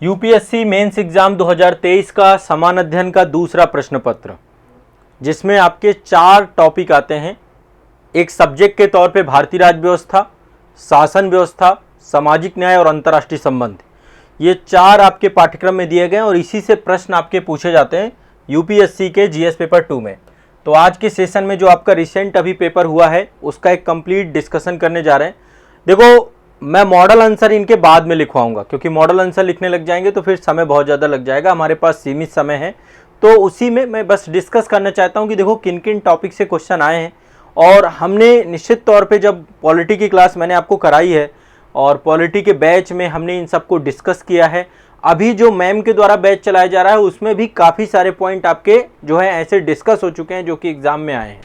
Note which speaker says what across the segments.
Speaker 1: UPSC mains exam 2023 का समान अध्ययन का दूसरा प्रश्न पत्र, जिसमें आपके 4 टॉपिक आते हैं। एक सब्जेक्ट के तौर पे भारतीय राज्य व्यवस्था, शासन व्यवस्था, सामाजिक न्याय और अंतर्राष्ट्रीय संबंध। ये 4 आपके पाठ्यक्रम में दिए गए और इसी से प्रश्न आपके पूछे जाते हैं यूपीएससी के जीएस पेपर 2 में। तो आज के सेशन में जो आपका रिसेंट अभी पेपर हुआ है उसका एक कंप्लीट डिस्कशन करने जा रहे हैं। देखो, मैं मॉडल आंसर इनके बाद में लिखवाऊंगा, क्योंकि मॉडल आंसर लिखने लग जाएंगे तो फिर समय बहुत ज़्यादा लग जाएगा, हमारे पास सीमित समय है। तो उसी में मैं बस डिस्कस करना चाहता हूं कि देखो किन किन टॉपिक से क्वेश्चन आए हैं। और हमने निश्चित तौर पे जब पॉलिटी की क्लास मैंने आपको कराई है और पॉलिटी के बैच में हमने इन सबको डिस्कस किया है। अभी जो मैम के द्वारा बैच चलाया जा रहा है उसमें भी काफ़ी सारे पॉइंट आपके जो है ऐसे डिस्कस हो चुके हैं जो कि एग्ज़ाम में आए हैं।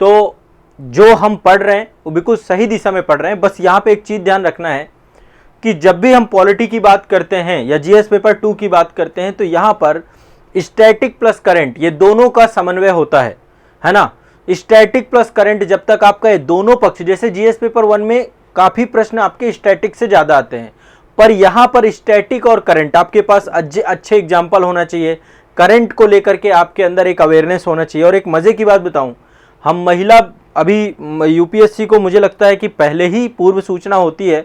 Speaker 1: तो जो हम पढ़ रहे हैं वो बिल्कुल सही दिशा में पढ़ रहे हैं। बस यहाँ पे एक चीज़ ध्यान रखना है कि जब भी हम पॉलिटी की बात करते हैं या जीएस पेपर 2 की बात करते हैं तो यहाँ पर स्टैटिक प्लस करंट ये दोनों का समन्वय होता है ना। स्टैटिक प्लस करंट जब तक आपका ये दोनों पक्ष, जैसे जीएस पेपर 1 में काफ़ी प्रश्न आपके स्टैटिक से ज़्यादा आते हैं, पर यहाँ पर स्टैटिक और करंट आपके पास अच्छे एग्जाम्पल होना चाहिए। करंट को लेकर के आपके अंदर एक अवेयरनेस होना चाहिए। और एक मज़े की बात बताऊँ, हम महिला अभी यूपीएससी को मुझे लगता है कि पहले ही पूर्व सूचना होती है,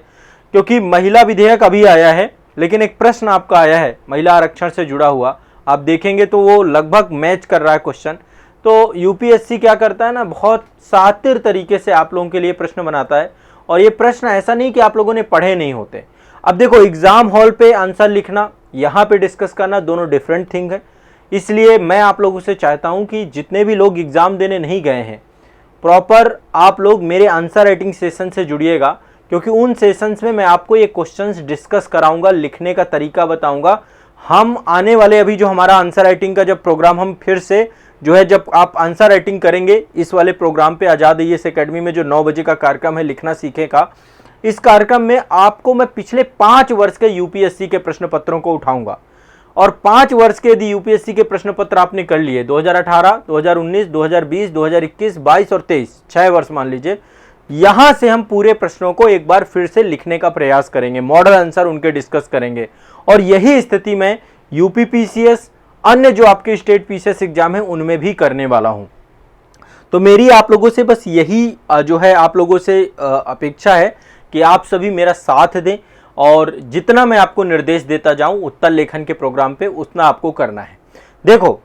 Speaker 1: क्योंकि महिला विधेयक अभी आया है, लेकिन एक प्रश्न आपका आया है महिला आरक्षण से जुड़ा हुआ, आप देखेंगे तो वो लगभग मैच कर रहा है क्वेश्चन। तो यूपीएससी क्या करता है ना, बहुत शातिर तरीके से आप लोगों के लिए प्रश्न बनाता है। और ये प्रश्न ऐसा नहीं कि आप लोगों ने पढ़े नहीं होते। अब देखो, एग्जाम हॉल पे आंसर लिखना, यहाँ पे डिस्कस करना, दोनों डिफरेंट थिंग है। इसलिए मैं आप लोगों से चाहता हूँ कि जितने भी लोग एग्जाम देने नहीं गए हैं, प्रॉपर आप लोग मेरे आंसर राइटिंग सेशन से जुड़िएगा, क्योंकि उन सेशंस में मैं आपको ये क्वेश्चंस डिस्कस कराऊंगा, लिखने का तरीका बताऊंगा। हम आने वाले अभी जो हमारा आंसर राइटिंग का जब प्रोग्राम हम फिर से जो है, जब आप आंसर राइटिंग करेंगे इस वाले प्रोग्राम पे आज़ाद आईएएस अकेडमी में जो 9 बजे का कार्यक्रम है लिखना सीखे का, इस कार्यक्रम में आपको मैं पिछले 5 वर्ष के यूपीएससी के प्रश्न पत्रों को उठाऊंगा। और 5 वर्ष के यदि यूपीएससी के प्रश्न पत्र आपने कर लिए, 2018, 2019, 2020, 2021, 22 और 23, 6 वर्ष मान लीजिए, यहां से हम पूरे प्रश्नों को एक बार फिर से लिखने का प्रयास करेंगे, मॉडल आंसर उनके डिस्कस करेंगे। और यही स्थिति में यूपी पीसीएस, अन्य जो आपके स्टेट पीसीएस एग्जाम है उनमें भी करने वाला हूं। तो मेरी आप लोगों से बस यही जो है आप लोगों से अपेक्षा है कि आप सभी मेरा साथ दें और जितना मैं आपको निर्देश देता जाऊं उत्तर लेखन के प्रोग्राम पे, उतना आपको करना है। देखो,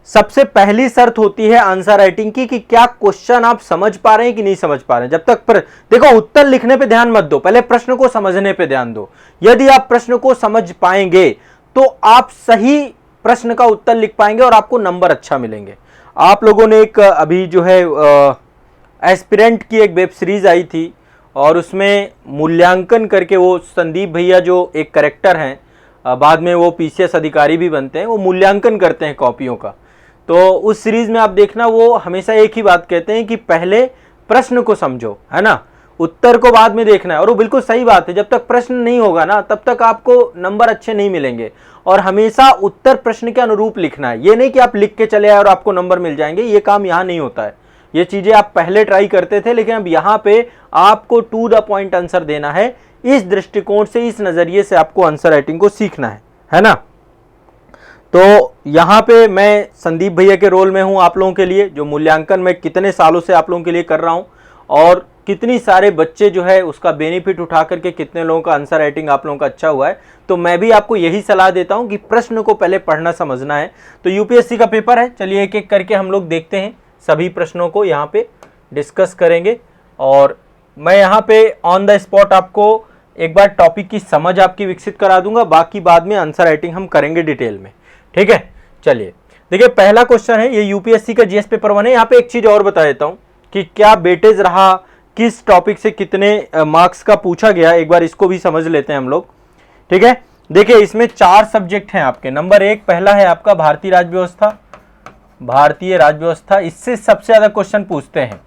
Speaker 1: सबसे पहली शर्त होती है आंसर राइटिंग की कि क्या क्वेश्चन आप समझ पा रहे हैं कि नहीं समझ पा रहे हैं। जब तक देखो, उत्तर लिखने पे ध्यान मत दो, पहले प्रश्न को समझने पे ध्यान दो। यदि आप प्रश्न को समझ पाएंगे तो आप सही प्रश्न का उत्तर लिख पाएंगे और आपको नंबर अच्छा मिलेंगे। आप लोगों ने एक अभी जो है एस्पिरेंट की एक वेब सीरीज आई थी और उसमें मूल्यांकन करके वो संदीप भैया जो एक करेक्टर हैं, बाद में वो पीसीएस अधिकारी भी बनते हैं, वो मूल्यांकन करते हैं कॉपियों का। तो उस सीरीज में आप देखना, वो हमेशा एक ही बात कहते हैं कि पहले प्रश्न को समझो, है ना, उत्तर को बाद में देखना है। और वो बिल्कुल सही बात है, जब तक प्रश्न नहीं होगा ना तब तक आपको नंबर अच्छे नहीं मिलेंगे। और हमेशा उत्तर प्रश्न के अनुरूप लिखना है, ये नहीं कि आप लिख के चले आए और आपको नंबर मिल जाएंगे, ये काम यहाँ नहीं होता है। ये चीजें आप पहले ट्राई करते थे, लेकिन अब यहाँ पे आपको टू द पॉइंट आंसर देना है। इस दृष्टिकोण से, इस नजरिए से आपको आंसर राइटिंग को सीखना है ना। तो यहाँ पे मैं संदीप भैया के रोल में हूँ आप लोगों के लिए, जो मूल्यांकन मैं कितने सालों से आप लोगों के लिए कर रहा हूँ और कितनी सारे बच्चे जो है उसका बेनिफिट उठा करके कितने लोगों का आंसर राइटिंग आप लोगों का अच्छा हुआ है। तो मैं भी आपको यही सलाह देता हूँ कि प्रश्न को पहले पढ़ना समझना है। तो यूपीएससी का पेपर है, चलिए एक एक करके हम लोग देखते हैं, सभी प्रश्नों को यहाँ पे डिस्कस करेंगे। और मैं यहाँ पे ऑन द स्पॉट आपको एक बार टॉपिक की समझ आपकी विकसित करा दूंगा, बाकी बाद में आंसर राइटिंग हम करेंगे डिटेल में, ठीक है। चलिए देखिए, पहला क्वेश्चन है, ये यूपीएससी का जीएस पेपर 1 है। यहाँ पे एक चीज और बता देता हूँ कि क्या वेटेज रहा, किस टॉपिक से कितने मार्क्स का पूछा गया, एक बार इसको भी समझ लेते हैं हम लोग, ठीक है। देखिए, इसमें 4 सब्जेक्ट हैं आपके। नंबर 1 पहला है आपका भारतीय राज्य व्यवस्था, भारतीय राज्य व्यवस्था, इससे सबसे ज्यादा क्वेश्चन पूछते हैं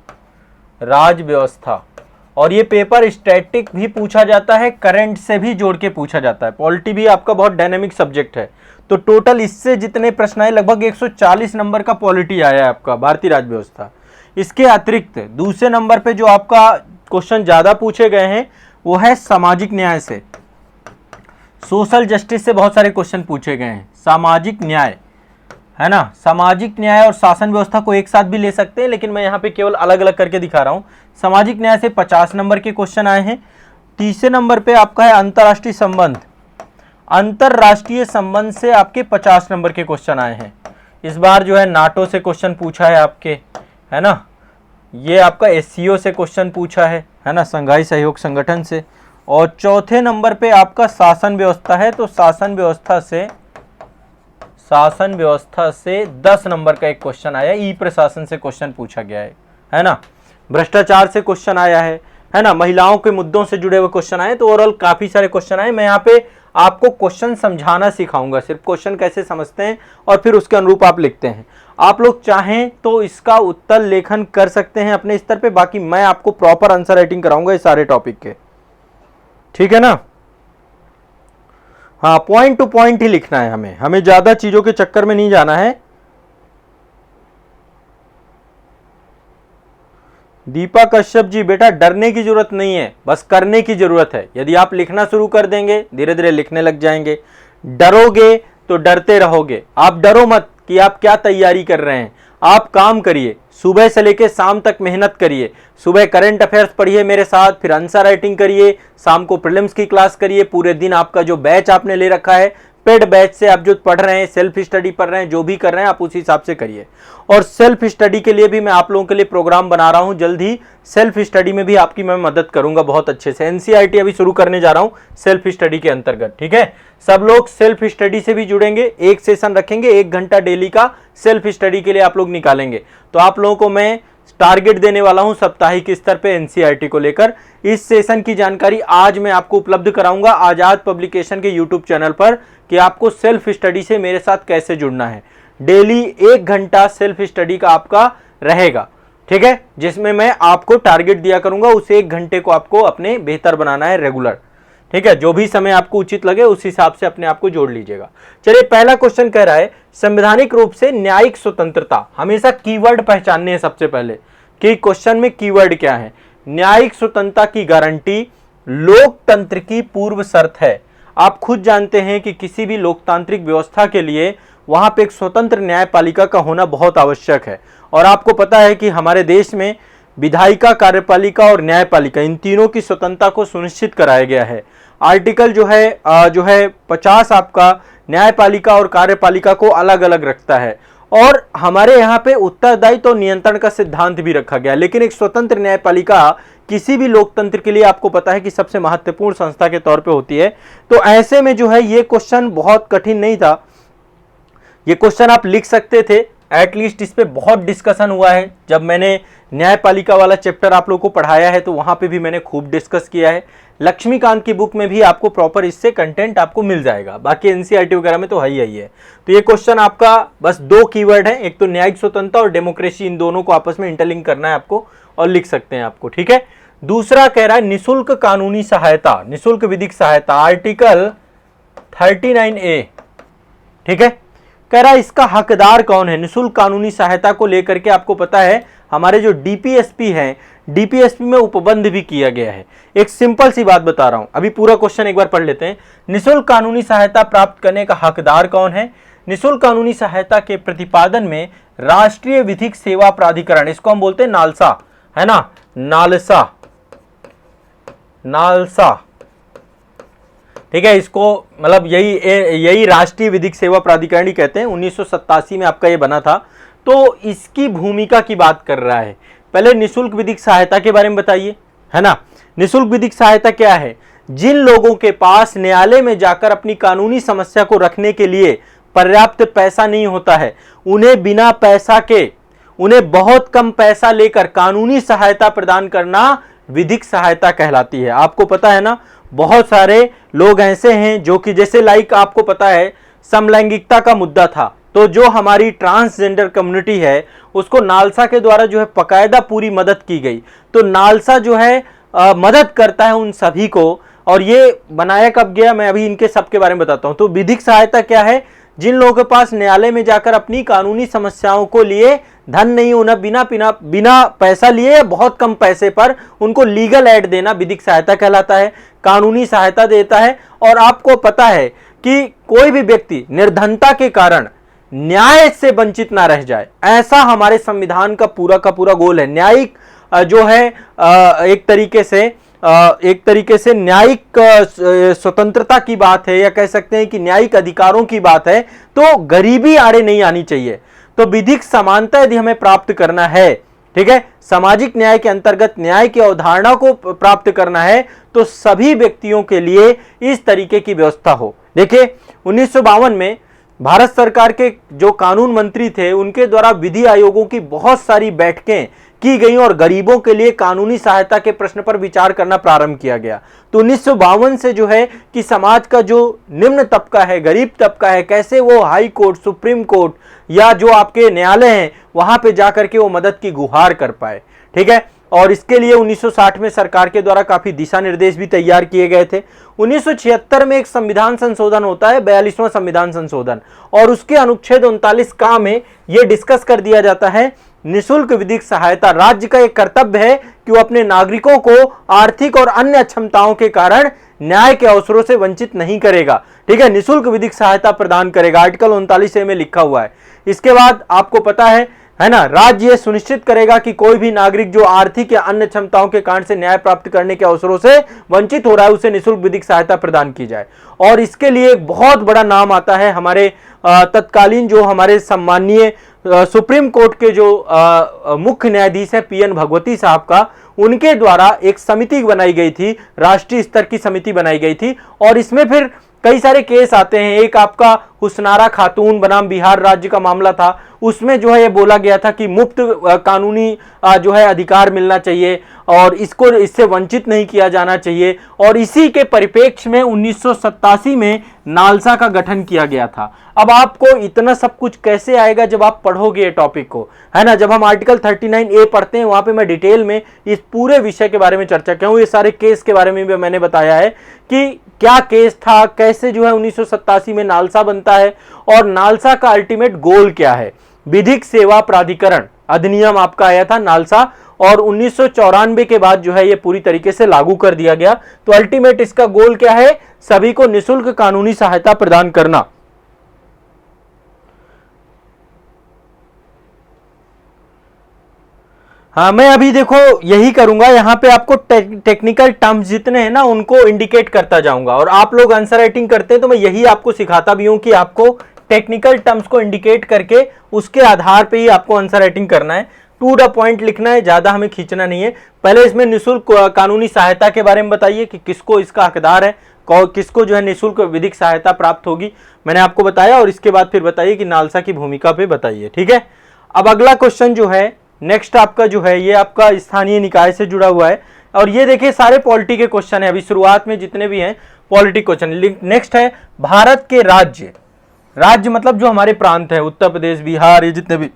Speaker 1: राज्य व्यवस्था। और ये पेपर स्टैटिक भी पूछा जाता है, करंट से भी जोड़ के पूछा जाता है। पॉलिटी भी आपका बहुत डायनेमिक सब्जेक्ट है, तो टोटल इससे जितने प्रश्न आए लगभग 140 नंबर का पॉलिटी आया है आपका भारतीय राज्य व्यवस्था। इसके अतिरिक्त दूसरे नंबर पे जो आपका क्वेश्चन ज्यादा पूछे गए हैं वो है सामाजिक न्याय से। सोशल जस्टिस से बहुत सारे क्वेश्चन पूछे गए हैं। सामाजिक न्याय, है ना, सामाजिक न्याय और शासन व्यवस्था को एक साथ भी ले सकते हैं, लेकिन मैं यहाँ पे केवल अलग अलग करके दिखा रहा हूँ। सामाजिक न्याय से 50 नंबर के क्वेश्चन आए हैं। तीसरे नंबर पे आपका है अंतर्राष्ट्रीय संबंध। अंतरराष्ट्रीय संबंध से आपके 50 नंबर के क्वेश्चन आए हैं। इस बार जो है नाटो से क्वेश्चन पूछा है आपके, है ना, ये आपका एससीओ से क्वेश्चन पूछा है ना, संघाई सहयोग संगठन से। और चौथे नंबर पे आपका शासन व्यवस्था है, तो शासन व्यवस्था से 10 नंबर का एक क्वेश्चन आया। ई प्रशासन से क्वेश्चन पूछा गया है ना। भ्रष्टाचार से क्वेश्चन आया है ना। महिलाओं के मुद्दों से जुड़े हुए क्वेश्चन आए। तो ओवरऑल काफी सारे क्वेश्चन आए। मैं यहाँ पे आपको क्वेश्चन समझाना सिखाऊंगा, सिर्फ क्वेश्चन कैसे समझते हैं और फिर उसके अनुरूप आप लिखते हैं। आप लोग चाहें तो इसका उत्तर लेखन कर सकते हैं अपने स्तर पे, बाकी मैं आपको प्रॉपर आंसर राइटिंग कराऊंगा इस सारे टॉपिक के, ठीक है ना। हाँ, पॉइंट टू पॉइंट ही लिखना है हमें ज्यादा चीजों के चक्कर में नहीं जाना है। दीपा कश्यप जी, बेटा डरने की जरूरत नहीं है, बस करने की जरूरत है। यदि आप लिखना शुरू कर देंगे, धीरे धीरे लिखने लग जाएंगे। डरोगे तो डरते रहोगे। आप डरो मत कि आप क्या तैयारी कर रहे हैं, आप काम करिए, सुबह से लेकर शाम तक मेहनत करिए। सुबह करंट अफेयर्स पढ़िए मेरे साथ, फिर आंसर राइटिंग करिए, शाम को प्रीलिम्स की क्लास करिए। पूरे दिन आपका जो बैच आपने ले रखा है, पेड बैच से आप जो पढ़ रहे हैं, सेल्फ स्टडी पढ़ रहे हैं, जो भी कर रहे हैं आप उसी हिसाब से करिए। और सेल्फ स्टडी के लिए भी मैं आप लोगों के लिए प्रोग्राम बना रहा हूं। जल्द ही सेल्फ स्टडी में भी आपकी मैं मदद करूंगा बहुत अच्छे से। एनसीईआरटी अभी शुरू करने जा रहा हूं सेल्फ स्टडी के अंतर्गत, ठीक है। सब लोग सेल्फ स्टडी से भी जुड़ेंगे। एक सेशन रखेंगे, 1 घंटा डेली का सेल्फ स्टडी के लिए आप लोग निकालेंगे। तो आप लोगों को मैं टारगेट देने वाला हूं साप्ताहिक स्तर पे एनसीईआरटी को लेकर। इस सेशन की जानकारी आज मैं आपको उपलब्ध कराऊंगा आजाद पब्लिकेशन के यूट्यूब चैनल पर, कि आपको सेल्फ स्टडी से मेरे साथ कैसे जुड़ना है। डेली 1 घंटा सेल्फ स्टडी का आपका रहेगा, ठीक है, जिसमें मैं आपको टारगेट दिया करूंगा। उस 1 घंटे को आपको अपने बेहतर बनाना है रेगुलर, ठीक है। जो भी समय आपको उचित लगे उस हिसाब से अपने आप को जोड़ लीजिएगा। चलिए, पहला क्वेश्चन कह रहा है संवैधानिक रूप से न्यायिक स्वतंत्रता। हमेशा कीवर्ड पहचानने हैं सबसे पहले कि क्वेश्चन में कीवर्ड क्या है। न्यायिक स्वतंत्रता की गारंटी लोकतंत्र की पूर्व शर्त है। आप खुद जानते हैं कि किसी भी लोकतांत्रिक व्यवस्था के लिए वहां पे एक स्वतंत्र न्यायपालिका का होना बहुत आवश्यक है। और आपको पता है कि हमारे देश में विधायिका, कार्यपालिका और न्यायपालिका, इन तीनों की स्वतंत्रता को सुनिश्चित कराया गया है। आर्टिकल जो है 50 आपका न्यायपालिका और कार्यपालिका को अलग अलग रखता है। और हमारे यहाँ पे उत्तरदायित्व और नियंत्रण का सिद्धांत भी रखा गया है। लेकिन एक स्वतंत्र न्यायपालिका किसी भी लोकतंत्र के लिए आपको पता है कि सबसे महत्वपूर्ण संस्था के तौर पे होती है। तो ऐसे में जो है ये क्वेश्चन बहुत कठिन नहीं था। ये क्वेश्चन आप लिख सकते थे, एटलीस्ट इस पे बहुत डिस्कशन हुआ है। जब मैंने न्यायपालिका वाला चैप्टर आप लोगों को पढ़ाया है तो वहां पे भी मैंने खूब डिस्कस किया है। लक्ष्मीकांत की बुक में भी आपको प्रॉपर इससे कंटेंट आपको मिल जाएगा। बाकी एनसीईआरटी वगैरह में तो है ही है। तो ये क्वेश्चन आपका बस 2 कीवर्ड है, एक तो न्यायिक स्वतंत्रता और डेमोक्रेसी, इन दोनों को आपस में इंटरलिंक करना है आपको और लिख सकते हैं आपको, ठीक है। दूसरा कह रहा है निःशुल्क कानूनी सहायता, निःशुल्क विधिक सहायता, आर्टिकल 39A, ठीक है। कह रहा है इसका हकदार कौन है। निःशुल्क कानूनी सहायता को लेकर के आपको पता है हमारे जो डीपीएसपी हैं, डीपीएसपी में उपबंध भी किया गया है। एक सिंपल सी बात बता रहा हूं, अभी पूरा क्वेश्चन एक बार पढ़ लेते हैं। निःशुल्क कानूनी सहायता प्राप्त करने का हकदार कौन है। निःशुल्क कानूनी सहायता के प्रतिपादन में राष्ट्रीय विधिक सेवा प्राधिकरण, इसको हम बोलते हैं नालसा, है ना, नालसा, ठीक है। इसको मतलब यही राष्ट्रीय विधिक सेवा प्राधिकरण ही कहते हैं। 1987 में आपका ये बना था। तो इसकी भूमिका की बात कर रहा है। पहले निःशुल्क विधिक सहायता के बारे में बताइए, है ना। निःशुल्क विधिक सहायता क्या है। जिन लोगों के पास न्यायालय में जाकर अपनी कानूनी समस्या को रखने के लिए पर्याप्त पैसा नहीं होता है, उन्हें बिना पैसा के, उन्हें बहुत कम पैसा लेकर कानूनी सहायता प्रदान करना विधिक सहायता कहलाती है। आपको पता है ना, बहुत सारे लोग ऐसे हैं जो कि जैसे लाइक आपको पता है समलैंगिकता का मुद्दा था, तो जो हमारी ट्रांसजेंडर कम्युनिटी है उसको नालसा के द्वारा जो है बकायदा पूरी मदद की गई। तो नालसा जो है मदद करता है उन सभी को। और ये बनाया कब गया, मैं अभी इनके सब के बारे में बताता हूं। तो विधिक सहायता क्या है। जिन लोगों के पास न्यायालय में जाकर अपनी कानूनी समस्याओं को लिए धन नहीं, उन्हें बिना पैसा लिए बहुत कम पैसे पर उनको लीगल एड देना विधिक सहायता कहलाता है। कानूनी सहायता देता है। और आपको पता है कि कोई भी व्यक्ति निर्धनता के कारण न्याय से वंचित ना रह जाए, ऐसा हमारे संविधान का पूरा गोल है। न्यायिक जो है एक तरीके से न्यायिक स्वतंत्रता की बात है, या कह सकते हैं कि न्यायिक अधिकारों की बात है। तो गरीबी आड़े नहीं आनी चाहिए। तो विधिक समानता यदि हमें प्राप्त करना है, ठीक है, सामाजिक न्याय के अंतर्गत न्याय की अवधारणा को प्राप्त करना है, तो सभी व्यक्तियों के लिए इस तरीके की व्यवस्था हो। देखिए 1952 में भारत सरकार के जो कानून मंत्री थे, उनके द्वारा विधि आयोगों की बहुत सारी बैठकें की गई और गरीबों के लिए कानूनी सहायता के प्रश्न पर विचार करना प्रारंभ किया गया। तो 1952 से जो है कि समाज का जो निम्न तबका है, गरीब तबका है, कैसे वो हाई कोर्ट, सुप्रीम कोर्ट या जो आपके न्यायालय हैं वहां पे जाकर के वो मदद की गुहार कर पाए, ठीक है। और इसके लिए 1960 में सरकार के द्वारा काफी दिशा निर्देश भी तैयार किए गए थे। 1976 में एक संविधान संशोधन होता है, 42वां संविधान संशोधन, और उसके अनुच्छेद 39 का में यह डिस्कस कर दिया जाता है निःशुल्क विधिक सहायता। राज्य का एक कर्तव्य है कि वो अपने नागरिकों को आर्थिक और अन्य अक्षमताओं के कारण न्याय के अवसरों से वंचित नहीं करेगा, ठीक है, निःशुल्क विधिक सहायता प्रदान करेगा। आर्टिकल 39A में लिखा हुआ है। इसके बाद आपको पता है ना, राज्य यह सुनिश्चित करेगा कि कोई भी नागरिक जो आर्थिक या अन्य क्षमताओं के कारण से न्याय प्राप्त करने के अवसरों से वंचित हो रहा है, उसे निःशुल्क विधिक सहायता प्रदान की जाए। और इसके लिए एक बहुत बड़ा नाम आता है हमारे तत्कालीन जो हमारे सम्माननीय सुप्रीम कोर्ट के जो मुख्य न्यायाधीश है PN भगवती साहब का। उनके द्वारा एक समिति बनाई गई थी, राष्ट्रीय स्तर की समिति बनाई गई थी, और इसमें फिर कई सारे केस आते हैं। एक आपका हुस्नारा खातून बनाम बिहार राज्य का मामला था, उसमें जो है ये बोला गया था कि मुफ्त कानूनी जो है अधिकार मिलना चाहिए और इससे वंचित नहीं किया जाना चाहिए। और इसी के परिप्रेक्ष्य में 1987 में नालसा का गठन किया गया था। अब आपको इतना सब कुछ कैसे आएगा जब आप पढ़ोगे ये टॉपिक को, है ना। जब हम आर्टिकल 39A पढ़ते हैं वहां पे मैं डिटेल में इस पूरे विषय के बारे में चर्चा किया हूं। ये सारे केस के बारे में भी मैंने बताया है कि क्या केस था, कैसे जो है 1987 में नालसा बनता है और नालसा का अल्टीमेट गोल क्या है। विधिक सेवा प्राधिकरण अधिनियम आपका आया था नालसा, और 1994 के बाद जो है ये पूरी तरीके से लागू कर दिया गया। तो अल्टीमेट इसका गोल क्या है, सभी को निःशुल्क कानूनी सहायता प्रदान करना। हाँ, मैं अभी देखो यही करूंगा, यहां पे आपको टेक्निकल टर्म्स जितने हैं ना उनको इंडिकेट करता जाऊंगा, और आप लोग आंसर राइटिंग करते हैं तो मैं यही आपको सिखाता भी हूं कि आपको टेक्निकल टर्म्स को इंडिकेट करके उसके आधार पे ही आपको आंसर राइटिंग करना है। टू द पॉइंट लिखना है, ज्यादा हमें खींचना नहीं है। पहले इसमें निःशुल्क कानूनी सहायता के बारे में बताइए कि किसको इसका हकदार है, किसको जो है निःशुल्क विधिक सहायता प्राप्त होगी, मैंने आपको बताया। और इसके बाद फिर बताइए कि नालसा की भूमिका पे बताइए, ठीक है। अब अगला क्वेश्चन जो है नेक्स्ट आपका जो है ये आपका स्थानीय निकाय से जुड़ा हुआ है, और ये देखिए सारे पॉलिटी के क्वेश्चन है। अभी शुरुआत में जितने भी हैं पॉलिटी क्वेश्चन। नेक्स्ट है भारत के राज्य मतलब जो हमारे प्रांत है, उत्तर प्रदेश, बिहार, ये जितने भी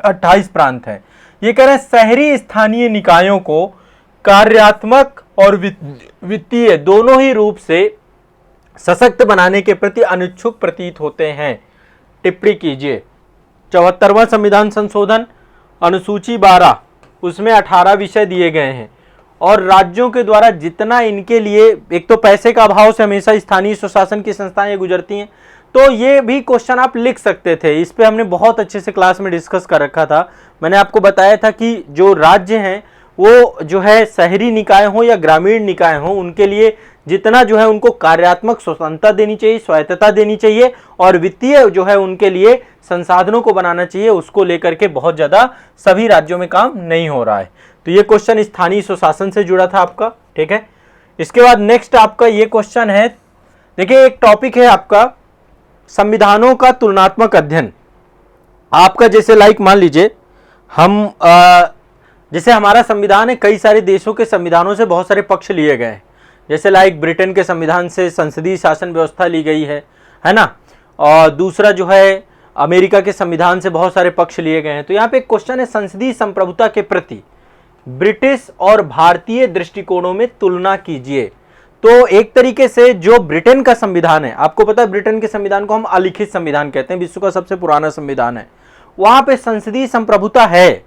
Speaker 1: 28 प्रांत हैं, ये कह रहे हैं शहरी स्थानीय निकायों को कार्यात्मक और वित्तीय दोनों ही रूप से सशक्त बनाने के प्रति अनिच्छुक प्रतीत होते हैं। टिप्पणी कीजिए। 74वां संविधान संशोधन अनुसूची 12 उसमें 18 विषय दिए गए हैं, और राज्यों के द्वारा जितना इनके लिए, एक तो पैसे का अभाव से हमेशा स्थानीय स्वशासन की संस्थाएं गुजरती हैं, तो ये भी क्वेश्चन आप लिख सकते थे। इस पे हमने बहुत अच्छे से क्लास में डिस्कस कर रखा था। मैंने आपको बताया था कि जो राज्य हैं वो जो है शहरी निकाय हो या ग्रामीण निकाय हो, उनके लिए जितना जो है उनको कार्यात्मक स्वतंत्रता देनी चाहिए, स्वायत्तता देनी चाहिए, और वित्तीय जो है उनके लिए संसाधनों को बनाना चाहिए। उसको लेकर के बहुत ज्यादा सभी राज्यों में काम नहीं हो रहा है। तो ये क्वेश्चन स्थानीय स्वशासन से जुड़ा था आपका, ठीक है। इसके बाद नेक्स्ट आपका ये क्वेश्चन है, देखिए एक टॉपिक है आपका संविधानों का तुलनात्मक अध्ययन। आपका जैसे लाइक मान लीजिए हम जैसे हमारा संविधान है, कई सारे देशों के संविधानों से बहुत सारे पक्ष लिए गए हैं। जैसे लाइक ब्रिटेन के संविधान से संसदीय शासन व्यवस्था ली गई है ना। और दूसरा जो है अमेरिका के संविधान से बहुत सारे पक्ष लिए गए हैं। तो यहाँ पे एक क्वेश्चन है, संसदीय संप्रभुता के प्रति ब्रिटिश और भारतीय दृष्टिकोणों में तुलना कीजिए। तो एक तरीके से जो ब्रिटेन का संविधान है, आपको पता है ब्रिटेन के संविधान को हम अलिखित संविधान कहते हैं, विश्व का सबसे पुराना संविधान है। वहां पे संसदीय संप्रभुता है,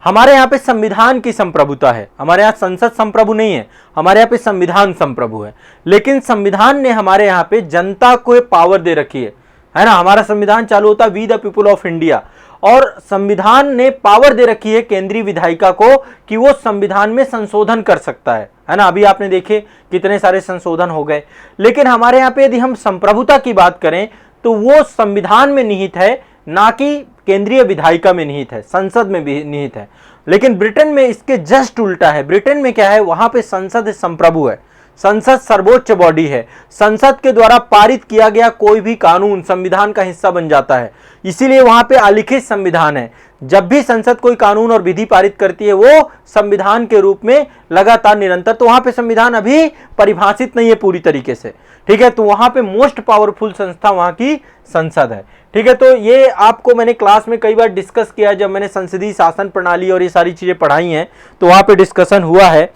Speaker 1: हमारे यहाँ पे संविधान की संप्रभुता है, हमारे यहाँ संसद संप्रभु नहीं है, हमारे यहाँ पे संविधान संप्रभु है। लेकिन संविधान ने हमारे यहाँ पे जनता को पावर दे रखी है ना। हमारा संविधान चालू होता है we the people of India, और संविधान ने पावर दे रखी है केंद्रीय विधायिका को कि वो संविधान में संशोधन कर सकता है ना। अभी आपने देखे कितने सारे संशोधन हो गए। लेकिन हमारे यहाँ पे यदि हम संप्रभुता की बात करें तो वो संविधान में निहित है, ना कि केंद्रीय विधायिका में निहित है, संसद में भी निहित है। लेकिन ब्रिटेन में इसके जस्ट उल्टा है। ब्रिटेन में क्या है, वहां पे संसद संप्रभु है, संसद सर्वोच्च बॉडी है, संसद के द्वारा पारित किया गया कोई भी कानून संविधान का हिस्सा बन जाता है। इसीलिए वहां पे अलिखित संविधान है। जब भी संसद कोई कानून और विधि पारित करती है वो संविधान के रूप में लगातार निरंतर, तो वहां पे संविधान अभी परिभाषित नहीं है पूरी तरीके से, ठीक है। तो वहां पे मोस्ट पावरफुल संस्था वहां की संसद है, ठीक है। तो ये आपको मैंने क्लास में कई बार डिस्कस किया, जब मैंने संसदीय शासन प्रणाली और ये सारी चीजें पढ़ाई हैं तो वहां पे डिस्कशन हुआ है।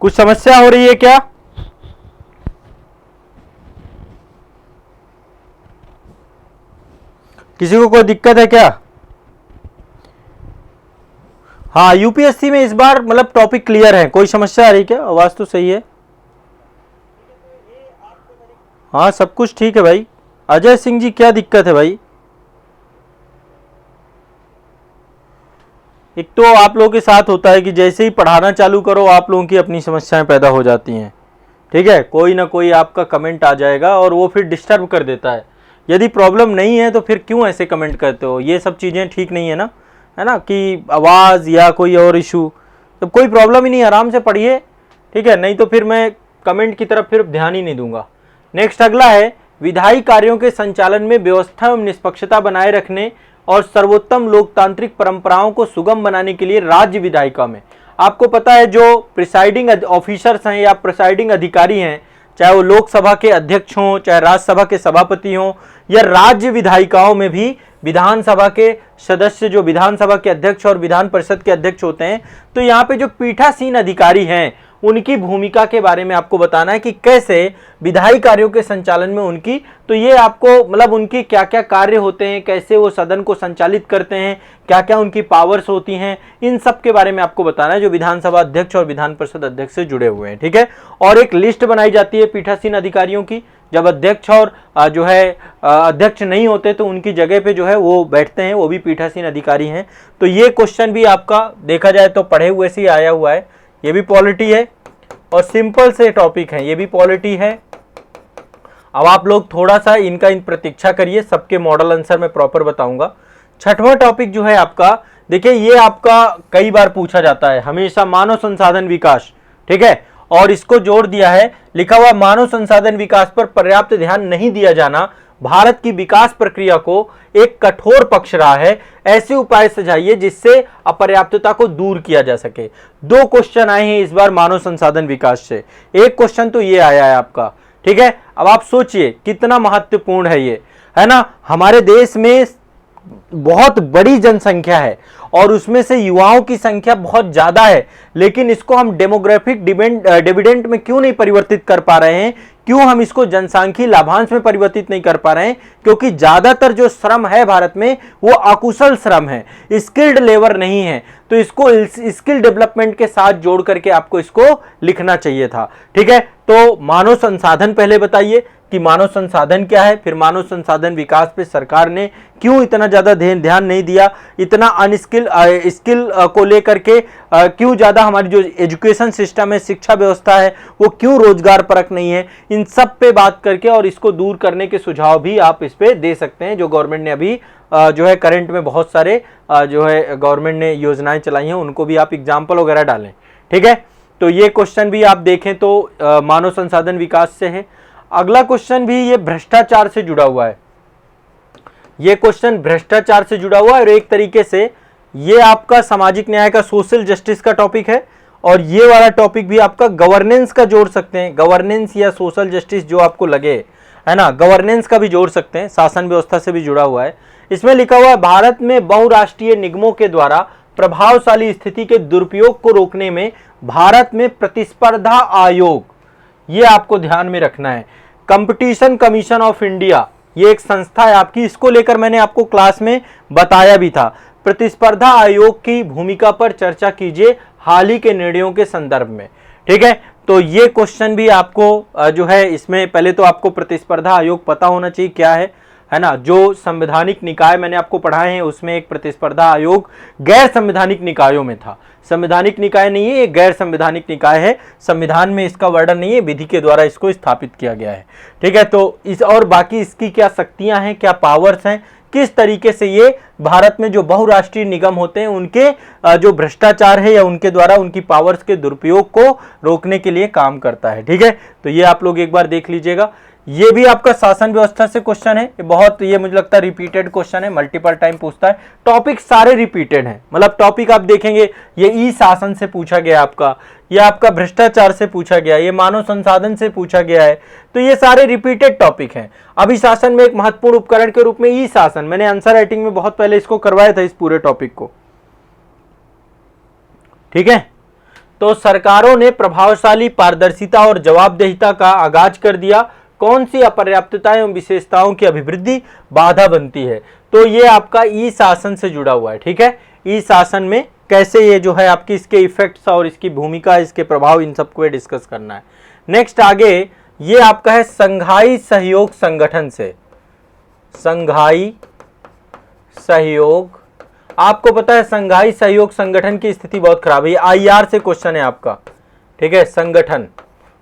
Speaker 1: कुछ समस्या हो रही है क्या? किसी को कोई दिक्कत है क्या? हाँ, यूपीएससी में इस बार मतलब टॉपिक क्लियर है, कोई समस्या आ रही क्या? आवाज तो सही है। हाँ सब कुछ ठीक है भाई। अजय सिंह जी क्या दिक्कत है भाई? एक तो आप लोगों के साथ होता है कि जैसे ही पढ़ाना चालू करो आप लोगों की अपनी समस्याएं पैदा हो जाती हैं, ठीक है। कोई ना कोई आपका कमेंट आ जाएगा और वो फिर डिस्टर्ब कर देता है। यदि प्रॉब्लम नहीं है तो फिर क्यों ऐसे कमेंट करते हो? ये सब चीज़ें ठीक नहीं है ना, है ना, कि आवाज़ या कोई और इशू। जब कोई प्रॉब्लम ही नहीं, आराम से पढ़िए, ठीक है। नहीं तो फिर मैं कमेंट की तरफ फिर ध्यान ही नहीं दूंगा। नेक्स्ट अगला है, विधायी कार्यों के संचालन में व्यवस्था एवं निष्पक्षता बनाए रखने और सर्वोत्तम लोकतांत्रिक परंपराओं को सुगम बनाने के लिए राज्य विधायिका में, आपको पता है जो प्रिसाइडिंग ऑफिसर्स हैं या प्रिसाइडिंग अधिकारी हैं, चाहे वो लोकसभा के अध्यक्ष हों, चाहे राज्यसभा के सभापति हों, या राज्य विधायिकाओं में भी विधानसभा के सदस्य जो विधानसभा के अध्यक्ष और विधान परिषद के अध्यक्ष होते हैं, तो यहाँ पे जो पीठासीन अधिकारी हैं उनकी भूमिका के बारे में आपको बताना है कि कैसे विधायी कार्यों के संचालन में उनकी, तो ये आपको मतलब उनकी क्या क्या कार्य होते हैं, कैसे वो सदन को संचालित करते हैं, क्या क्या उनकी पावर्स होती हैं, इन सब के बारे में आपको बताना है जो विधानसभा अध्यक्ष और विधान परिषद अध्यक्ष से जुड़े हुए हैं, ठीक है। और एक लिस्ट बनाई जाती है पीठासीन अधिकारियों की, जब अध्यक्ष और जो है अध्यक्ष नहीं होते तो उनकी जगह पे जो है वो बैठते हैं, वो भी पीठासीन अधिकारी हैं। तो ये क्वेश्चन भी आपका देखा जाए तो पढ़े हुए से ही आया हुआ है। ये भी पॉलिटी है और सिंपल से टॉपिक है, ये भी पॉलिटी है। अब आप लोग थोड़ा सा इनका प्रतीक्षा करिए, सबके मॉडल आंसर मैं प्रॉपर बताऊंगा। छठवां टॉपिक जो है आपका, देखिए ये आपका कई बार पूछा जाता है हमेशा, मानव संसाधन विकास, ठीक है। और इसको जोड़ दिया है, लिखा हुआ मानव संसाधन विकास पर पर्याप्त ध्यान नहीं दिया जाना भारत की विकास प्रक्रिया को एक कठोर पक्ष रहा है, ऐसे उपाय सुझाइए जिससे अपर्याप्तता को दूर किया जा सके। दो क्वेश्चन आए हैं इस बार मानव संसाधन विकास से, एक क्वेश्चन तो ये आया है आपका, ठीक है। अब आप सोचिए कितना महत्वपूर्ण है ये, है ना। हमारे देश में बहुत बड़ी जनसंख्या है और उसमें से युवाओं की संख्या बहुत ज्यादा है, लेकिन इसको हम डेमोग्राफिक डिविडेंड में क्यों नहीं परिवर्तित कर पा रहे हैं, क्यों हम इसको जनसांख्यिकीय लाभांश में परिवर्तित नहीं कर पा रहे हैं? क्योंकि ज्यादातर जो श्रम है भारत में वो अकुशल श्रम है, स्किल्ड लेबर नहीं है। तो इसको स्किल डेवलपमेंट के साथ जोड़ करके आपको इसको लिखना चाहिए था, ठीक है। तो मानव संसाधन पहले बताइए कि मानव संसाधन क्या है, फिर मानव संसाधन विकास पे सरकार ने क्यों इतना ज्यादा ध्यान नहीं दिया, इतना अनस्किल स्किल को लेकर के क्यों ज्यादा हमारी जो एजुकेशन सिस्टम है, शिक्षा व्यवस्था है, वो क्यों रोजगार परक नहीं है, इन सब पे बात करके और इसको दूर करने के सुझाव भी आप इस पे दे सकते हैं। जो गवर्नमेंट ने अभी जो है करंट में बहुत सारे जो है गवर्नमेंट ने योजनाएं चलाई हैं, उनको भी आप एग्जाम्पल वगैरह डालें, ठीक है। तो ये क्वेश्चन भी आप देखें तो मानव संसाधन विकास से है। अगला क्वेश्चन भी ये भ्रष्टाचार से जुड़ा हुआ है, ये क्वेश्चन भ्रष्टाचार से जुड़ा हुआ है और एक तरीके से ये आपका सामाजिक न्याय का, सोशल जस्टिस का टॉपिक है। और ये वाला टॉपिक भी आपका गवर्नेंस का जोड़ सकते हैं, गवर्नेंस या सोशल जस्टिस जो आपको लगे, है ना, गवर्नेंस का भी जोड़ सकते हैं, शासन व्यवस्था से भी जुड़ा हुआ है। इसमें लिखा हुआ है भारत में बहुराष्ट्रीय निगमों के द्वारा प्रभावशाली स्थिति के दुरुपयोग को रोकने में भारत में प्रतिस्पर्धा आयोग, ये आपको ध्यान में रखना है। कंपटीशन कमीशन ऑफ इंडिया, ये एक संस्था है आपकी, इसको लेकर मैंने आपको क्लास में बताया भी था। प्रतिस्पर्धा आयोग की भूमिका पर चर्चा कीजिए हाल ही के निर्णयों के संदर्भ में। ठीक है, तो ये क्वेश्चन भी आपको जो है इसमें पहले तो आपको प्रतिस्पर्धा आयोग पता होना चाहिए क्या है ना। जो संवैधानिक निकाय मैंने आपको पढ़ाए हैं उसमें एक प्रतिस्पर्धा आयोग गैर संवैधानिक निकायों में था। संवैधानिक निकाय नहीं है, ये गैर संवैधानिक निकाय है। संविधान में इसका वर्णन नहीं है, विधि के द्वारा इसको स्थापित किया गया है। ठीक है, तो इस और बाकी इसकी क्या शक्तियां हैं, क्या पावर्स हैं, किस तरीके से ये भारत में जो बहुराष्ट्रीय निगम होते हैं उनके जो भ्रष्टाचार है या उनके द्वारा उनकी पावर्स के दुरुपयोग को रोकने के लिए काम करता है। ठीक है, तो ये आप लोग एक बार देख लीजिएगा। ये भी आपका शासन व्यवस्था से क्वेश्चन है, ये मुझे लगता है रिपीटेड क्वेश्चन है, मल्टीपल टाइम पूछता है। टॉपिक सारे रिपीटेड हैं, मतलब टॉपिक आप देखेंगे ये ई शासन से पूछा गया आपका, ये आपका भ्रष्टाचार से पूछा गया, ये मानव संसाधन से पूछा गया है, तो ये सारे रिपीटेड टॉपिक हैं। अभिशासन में एक महत्वपूर्ण उपकरण के रूप में ई शासन, मैंने आंसर राइटिंग में बहुत पहले इसको करवाया था, इस पूरे टॉपिक को। ठीक है, तो सरकारों ने प्रभावशाली पारदर्शिता और जवाबदेहिता का आगाज कर दिया। कौन सी अपर्याप्तताएं एवं विशेषताओं की अभिवृद्धि बाधा बनती है, तो ये आपका ई शासन से जुड़ा हुआ है। ठीक है, ई शासन में कैसे ये जो है आपकी इसके इफेक्ट्स और इसकी भूमिका, इसके प्रभाव, इन सबको डिस्कस करना है। नेक्स्ट आगे ये आपका है संघाई सहयोग संगठन से। संघाई सहयोग, आपको पता है संघाई सहयोग संगठन की स्थिति बहुत खराब है, IR से क्वेश्चन है आपका। ठीक है, संगठन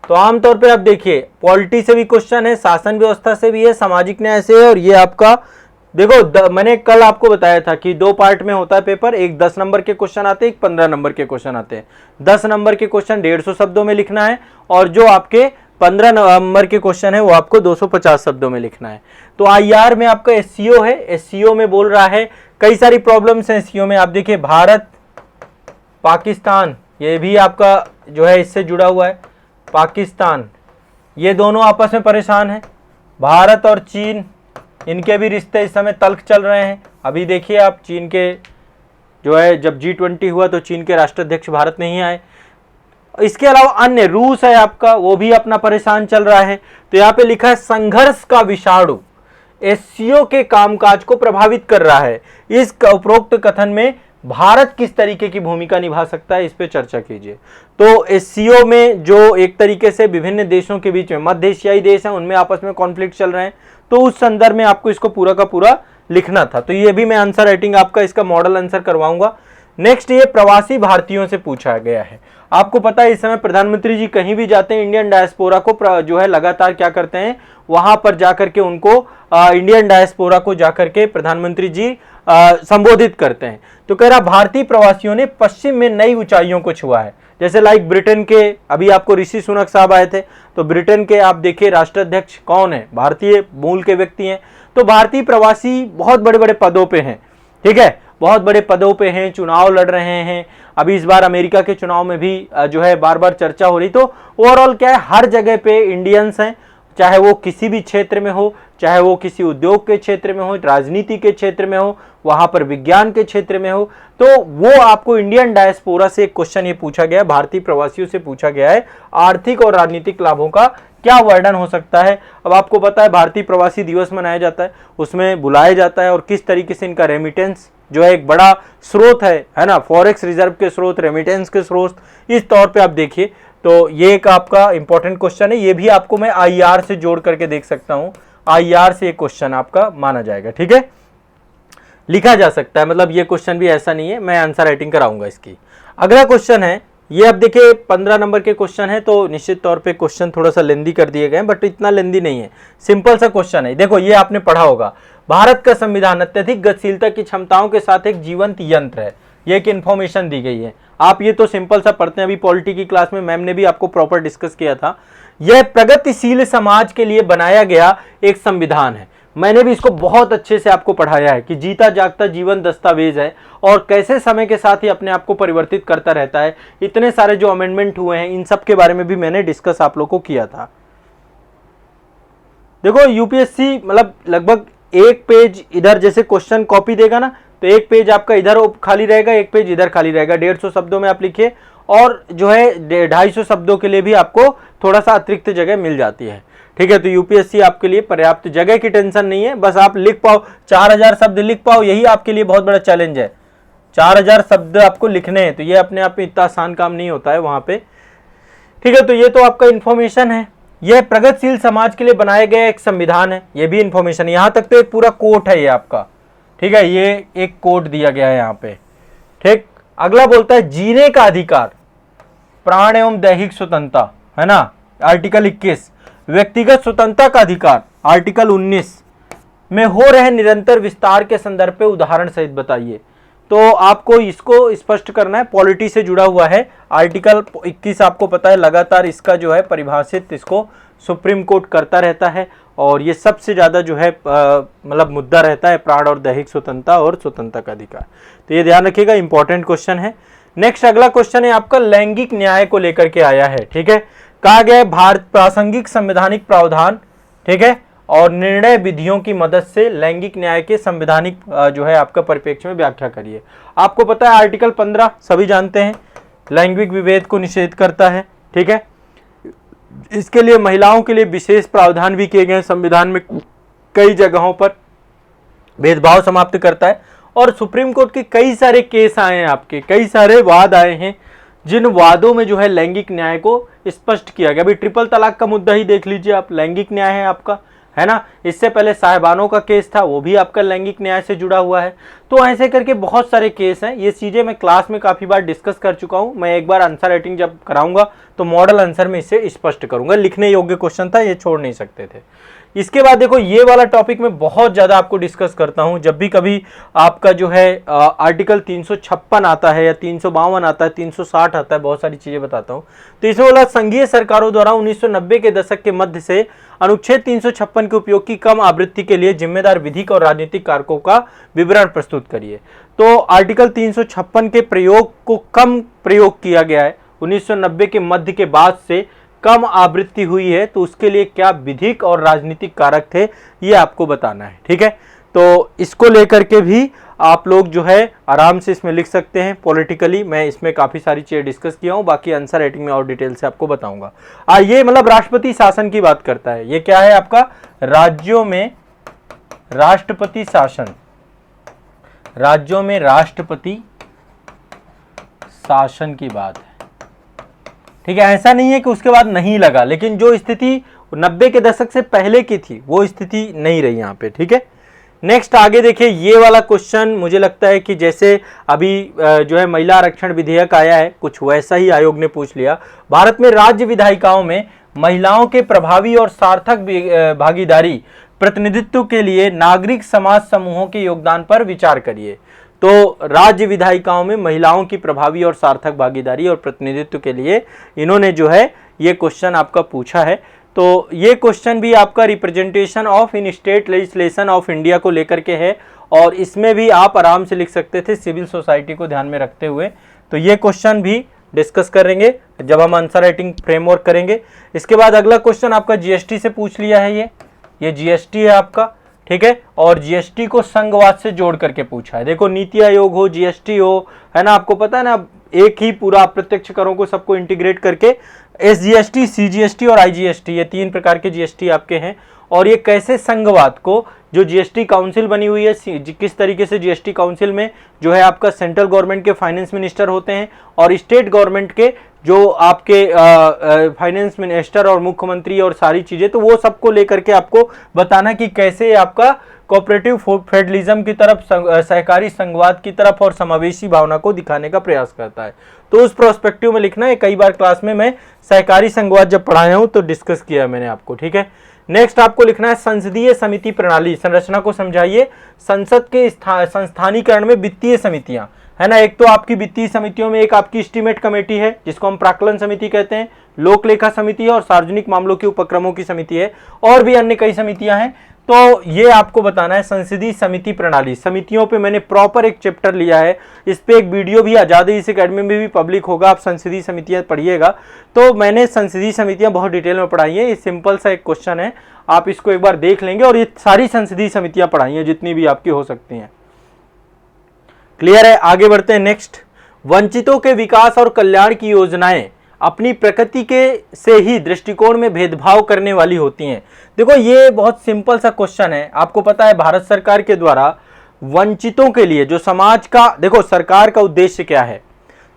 Speaker 1: तो आमतौर पे आप देखिए पॉलिटी से भी क्वेश्चन है, शासन व्यवस्था से भी है, सामाजिक न्याय से है, और ये आपका देखो मैंने कल आपको बताया था कि 2 पार्ट में होता है पेपर, एक 10 नंबर के क्वेश्चन आते हैं, एक 15 नंबर के क्वेश्चन आते हैं। 10 नंबर के क्वेश्चन 150 शब्दों में लिखना है, और जो आपके 15 नंबर के क्वेश्चन है वो आपको 250 शब्दों में लिखना है। तो IR में आपका SCO है, SCO में बोल रहा है कई सारी प्रॉब्लम्स हैं SCO में। आप देखिए भारत पाकिस्तान, ये भी आपका जो है इससे जुड़ा हुआ है। पाकिस्तान, ये दोनों आपस में परेशान हैं। भारत और चीन, इनके भी रिश्ते इस समय तल्ख चल रहे हैं। अभी देखिए आप चीन के जो है जब G20 हुआ तो चीन के राष्ट्राध्यक्ष भारत नहीं आए। इसके अलावा अन्य रूस है आपका, वो भी अपना परेशान चल रहा है। तो यहाँ पे लिखा है संघर्ष का विषाणु SCO के कामकाज को प्रभावित कर रहा है। इस उपरोक्त कथन में भारत किस तरीके की भूमिका निभा सकता है, इस पे चर्चा कीजिए। तो SCO में जो एक तरीके से विभिन्न देशों के बीच में, मध्य एशियाई देश हैं उनमें आपस में कॉन्फ्लिक्ट चल रहे हैं, तो उस संदर्भ में आपको इसको पूरा का पूरा लिखना था। तो ये भी मैं आंसर राइटिंग आपका इसका मॉडल आंसर करवाऊंगा। नेक्स्ट ये प्रवासी भारतीयों से पूछा गया है। आपको पता है इस समय प्रधानमंत्री जी कहीं भी जाते हैं इंडियन डायस्पोरा को जो है लगातार क्या करते हैं, वहां पर जाकर के उनको इंडियन डायस्पोरा को जाकर के प्रधानमंत्री जी संबोधित करते हैं। तो कह रहा भारतीय प्रवासियों ने पश्चिम में नई ऊंचाइयों को छुआ है। जैसे लाइक ब्रिटेन के अभी आपको ऋषि सुनक साहब आए थे, तो ब्रिटेन के आप देखिए राष्ट्राध्यक्ष कौन है, भारतीय मूल के व्यक्ति हैं। तो भारतीय प्रवासी बहुत बड़े बड़े पदों पे हैं। ठीक है, बहुत बड़े पदों पे हैं, चुनाव लड़ रहे हैं। अभी इस बार अमेरिका के चुनाव में भी जो है बार बार चर्चा हो रही। तो ओवरऑल क्या है, हर जगह पे इंडियंस हैं, चाहे वो किसी भी क्षेत्र में हो, चाहे वो किसी उद्योग के क्षेत्र में हो, राजनीति के क्षेत्र में हो, वहां पर विज्ञान के क्षेत्र में हो। तो वो आपको इंडियन डायस्पोरा से एक क्वेश्चन ये पूछा गया, भारतीय प्रवासियों से पूछा गया है, आर्थिक और राजनीतिक लाभों का क्या वर्णन हो सकता है। अब आपको पता है भारतीय प्रवासी दिवस मनाया जाता है, उसमें बुलाया जाता है, और किस तरीके से इनका रेमिटेंस जो है एक बड़ा स्रोत है ना, फॉरेक्स रिजर्व के स्रोत, रेमिटेंस के स्रोत, इस तौर पे आप देखिए। तो ये एक आपका इंपॉर्टेंट क्वेश्चन है, ये भी आपको मैं IR से जोड़ करके देख सकता हूं। IR से एक क्वेश्चन आपका माना जाएगा। ठीक है, लिखा जा सकता है, मतलब ये क्वेश्चन भी ऐसा नहीं है, मैं आंसर राइटिंग कराऊंगा इसकी। अगला क्वेश्चन है, ये अब देखिए 15 नंबर के क्वेश्चन है, तो निश्चित तौर पे क्वेश्चन थोड़ा सा लेंदी कर दिए गए हैं, बट इतना लेंदी नहीं है, सिंपल सा क्वेश्चन है। देखो ये आपने पढ़ा होगा, भारत का संविधान अत्यधिक गतिशीलता की क्षमताओं के साथ एक जीवंत यंत्र है, ये एक इंफॉर्मेशन दी गई है। आप ये तो सिंपल सा पढ़ते हैं, अभी पॉलिटी की क्लास में मैम ने भी आपको प्रॉपर डिस्कस किया था। यह प्रगतिशील समाज के लिए बनाया गया एक संविधान है। मैंने भी इसको बहुत अच्छे से आपको पढ़ाया है कि जीता जागता जीवन दस्तावेज है, और कैसे समय के साथ ही अपने आप को परिवर्तित करता रहता है। इतने सारे जो अमेंडमेंट हुए हैं इन सब के बारे में भी मैंने डिस्कस आप लोगों को किया था। देखो यूपीएससी मतलब लगभग एक पेज इधर जैसे क्वेश्चन कॉपी देगा ना, तो एक पेज आपका इधर खाली रहेगा, एक पेज इधर खाली रहेगा। 150 शब्दों में आप लिखिए, और जो है 250 शब्दों के लिए भी आपको थोड़ा सा अतिरिक्त जगह मिल जाती है। ठीक है, तो यूपीएससी आपके लिए पर्याप्त जगह की टेंशन नहीं है, बस आप लिख पाओ 4000 शब्द लिख पाओ, यही आपके लिए बहुत बड़ा चैलेंज है। 4000 शब्द आपको लिखने हैं, तो ये अपने आप में इतना आसान काम नहीं होता है वहां पे। ठीक है, तो ये तो आपका इंफॉर्मेशन है। यह प्रगतिशील समाज के लिए बनाया गया एक संविधान है, ये भी इंफॉर्मेशन। यहां तक तो एक पूरा कोट है ये आपका। ठीक है, ये एक कोट दिया गया है यहाँ पे। ठीक, अगला बोलता है जीने का अधिकार, प्राण एवं दैहिक स्वतंत्रता, है ना, आर्टिकल 21। व्यक्तिगत स्वतंत्रता का अधिकार, आर्टिकल 19 में हो रहे निरंतर विस्तार के संदर्भ पे उदाहरण सहित बताइए। तो आपको इसको स्पष्ट करना है, पॉलिटी से जुड़ा हुआ है। आर्टिकल 21 आपको पता है लगातार इसका जो है परिभाषित इसको सुप्रीम कोर्ट करता रहता है, और ये सबसे ज़्यादा जो है मतलब मुद्दा रहता है प्राण और दैहिक स्वतंत्रता और स्वतंत्रता का अधिकार। तो ये ध्यान रखिएगा, इंपॉर्टेंट क्वेश्चन है। नेक्स्ट अगला क्वेश्चन है आपका लैंगिक न्याय को लेकर के आया है। ठीक है, कहा गया है भारत प्रासंगिक संवैधानिक प्रावधान, ठीक है, और निर्णय विधियों की मदद से लैंगिक न्याय के संवैधानिक जो है आपका परिप्रेक्ष्य में व्याख्या करिए। आपको पता है आर्टिकल 15 सभी जानते हैं, लैंगिक विभेद को निषेध करता है। ठीक है, इसके लिए महिलाओं के लिए विशेष प्रावधान भी किए गए संविधान में, कई जगहों पर भेदभाव समाप्त करता है। और सुप्रीम कोर्ट के कई सारे केस आए हैं आपके, कई सारे वाद आए हैं, जिन वादों में जो है लैंगिक न्याय को स्पष्ट किया गया। अभी ट्रिपल तलाक का मुद्दा ही देख लीजिए आप, लैंगिक न्याय है आपका, है ना। इससे पहले साहिबानों का केस था, वो भी आपका लैंगिक न्याय से जुड़ा हुआ है। तो ऐसे करके बहुत सारे केस हैं। ये चीजें मैं क्लास में काफी बार डिस्कस कर चुका हूं। मैं एक बार आंसर राइटिंग जब कराऊंगा तो मॉडल आंसर में इसे स्पष्ट करूंगा। लिखने योग्य क्वेश्चन था, ये छोड़ नहीं सकते थे। इसके बाद देखो ये वाला टॉपिक मैं बहुत ज्यादा आपको डिस्कस करता हूं जब भी कभी आपका जो है आर्टिकल 356 आता है या 352 आता है, 360 आता है, बहुत सारी चीजें बताता हूं। तो इसमें बोला संघीय सरकारों द्वारा 1990 के दशक के मध्य से अनुच्छेद 356 के उपयोग की कम आवृत्ति के लिए जिम्मेदार विधिक और राजनीतिक कारकों का विवरण प्रस्तुत करिए। तो आर्टिकल 356 के प्रयोग को कम प्रयोग किया गया है, 1990 के मध्य के बाद से कम आवृत्ति हुई है, तो उसके लिए क्या विधिक और राजनीतिक कारक थे ये आपको बताना है। ठीक है, तो इसको लेकर के भी आप लोग जो है आराम से इसमें लिख सकते हैं। पॉलिटिकली मैं इसमें काफी सारी चीजें डिस्कस किया हूं, बाकी आंसर राइटिंग में और डिटेल से आपको बताऊंगा। ये मतलब राष्ट्रपति शासन की बात करता है। ये क्या है आपका, राज्यों में राष्ट्रपति शासन, राज्यों में राष्ट्रपति शासन की बात है। ठीक है, ऐसा नहीं है कि उसके बाद नहीं लगा, लेकिन जो स्थिति 90 के दशक से पहले की थी वो स्थिति नहीं रही यहाँ पे। ठीक है, नेक्स्ट आगे देखिए, ये वाला क्वेश्चन मुझे लगता है कि जैसे अभी जो है महिला आरक्षण विधेयक आया है, कुछ वैसा ही आयोग ने पूछ लिया। भारत में राज्य विधायिकाओं में महिलाओं के प्रभावी और सार्थक भागीदारी प्रतिनिधित्व के लिए नागरिक समाज समूहों के योगदान पर विचार करिए। तो राज्य विधायिकाओं में महिलाओं की प्रभावी और सार्थक भागीदारी और प्रतिनिधित्व के लिए इन्होंने जो है ये क्वेश्चन आपका पूछा है। तो ये क्वेश्चन भी आपका representation of in state legislation of India को लेकर के है, और इसमें भी आप आराम से लिख सकते थे सिविल सोसाइटी को ध्यान में रखते हुए। तो ये क्वेश्चन भी डिस्कस करेंगे जब हम आंसर राइटिंग फ्रेमवर्क करेंगे। इसके बाद अगला क्वेश्चन आपका जीएसटी से पूछ लिया है, ये जीएसटी है आपका। ठीक है, और जीएसटी को संघवाद से जोड़ करके पूछा है। देखो नीति आयोग हो, जीएसटी हो, है ना, आपको पता है ना, एक ही पूरा अप्रत्यक्ष करों को सबको इंटीग्रेट करके एसजीएसटी, सीजीएसटी और आईजीएसटी, ये 3 प्रकार के जीएसटी आपके हैं। और ये कैसे संघवाद को, जो जीएसटी काउंसिल बनी हुई है, किस तरीके से जीएसटी काउंसिल में जो है आपका सेंट्रल गवर्नमेंट के फाइनेंस मिनिस्टर होते हैं और स्टेट गवर्नमेंट के जो आपके फाइनेंस मिनिस्टर और मुख्यमंत्री और सारी चीजें, तो वो सबको लेकर के आपको बताना कि कैसे आपका कोऑपरेटिव फेडरलिज्म की तरफ, सहकारी संघवाद की तरफ और समावेशी भावना को दिखाने का प्रयास करता है। तो उस प्रोस्पेक्टिव में लिखना है। कई बार क्लास में मैं सहकारी संघवाद जब पढ़ाया हूं तो डिस्कस किया मैंने आपको। ठीक है, नेक्स्ट आपको लिखना है संसदीय समिति प्रणाली, संरचना को समझाइए। संसद के संस्थानीकरण में वित्तीय समितियां, है ना, एक तो आपकी वित्तीय समितियों में एक आपकी एस्टीमेट कमेटी है जिसको हम प्राक्कलन समिति कहते हैं, लोक लेखा समिति है और सार्वजनिक मामलों के उपक्रमों की समिति है, और भी अन्य कई समितियां हैं। तो ये आपको बताना है संसदीय समिति प्रणाली। समितियों पे मैंने प्रॉपर एक चैप्टर लिया है, इस पे एक वीडियो भी आजादी इस एकेडमी में भी पब्लिक होगा, आप संसदीय समितियां पढ़िएगा। तो मैंने संसदीय समितियां बहुत डिटेल में पढ़ाई है। ये सिंपल सा एक क्वेश्चन है, आप इसको एक बार देख लेंगे, और ये सारी संसदीय समितियां पढ़ाई हैं जितनी भी आपकी हो सकती हैं। क्लियर है, आगे बढ़ते हैं। नेक्स्ट वंचितों के विकास और कल्याण की योजनाएं अपनी प्रकृति के से ही दृष्टिकोण में भेदभाव करने वाली होती हैं। देखो ये बहुत सिंपल सा क्वेश्चन है। आपको पता है भारत सरकार के द्वारा वंचितों के लिए जो समाज का, देखो सरकार का उद्देश्य क्या है?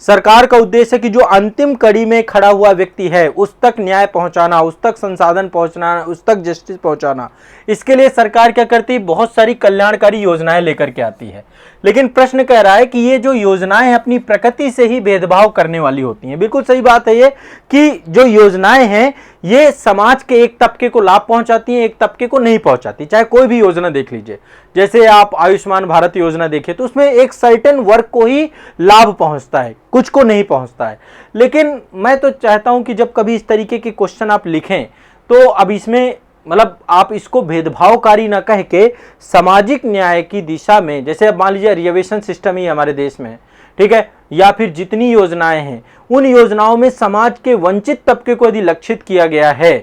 Speaker 1: सरकार का उद्देश्य है कि जो अंतिम कड़ी में खड़ा हुआ व्यक्ति है उस तक न्याय पहुंचाना, उस तक संसाधन पहुंचाना, उस तक जस्टिस पहुंचाना। इसके लिए सरकार क्या करती है? बहुत सारी कल्याणकारी योजनाएं लेकर के आती है। लेकिन प्रश्न कह रहा है कि ये जो योजनाएं अपनी प्रकृति से ही भेदभाव करने वाली होती हैं। बिल्कुल सही बात है ये कि जो योजनाएं हैं ये समाज के एक तबके को लाभ पहुंचाती हैं, एक तबके को नहीं पहुंचाती। चाहे कोई भी योजना देख लीजिए, जैसे आप आयुष्मान भारत योजना देखें तो उसमें एक सर्टेन वर्ग को ही लाभ पहुंचता है, कुछ को नहीं पहुंचता है। लेकिन मैं तो चाहता हूं कि जब कभी इस तरीके के क्वेश्चन आप लिखें तो अब इसमें मतलब आप इसको भेदभावकारी ना कह के सामाजिक न्याय की दिशा में, जैसे अब मान लीजिए रिजर्वेशन सिस्टम ही हमारे देश में है, ठीक है, या फिर जितनी योजनाएं हैं उन योजनाओं में समाज के वंचित तबके को यदि लक्षित किया गया है,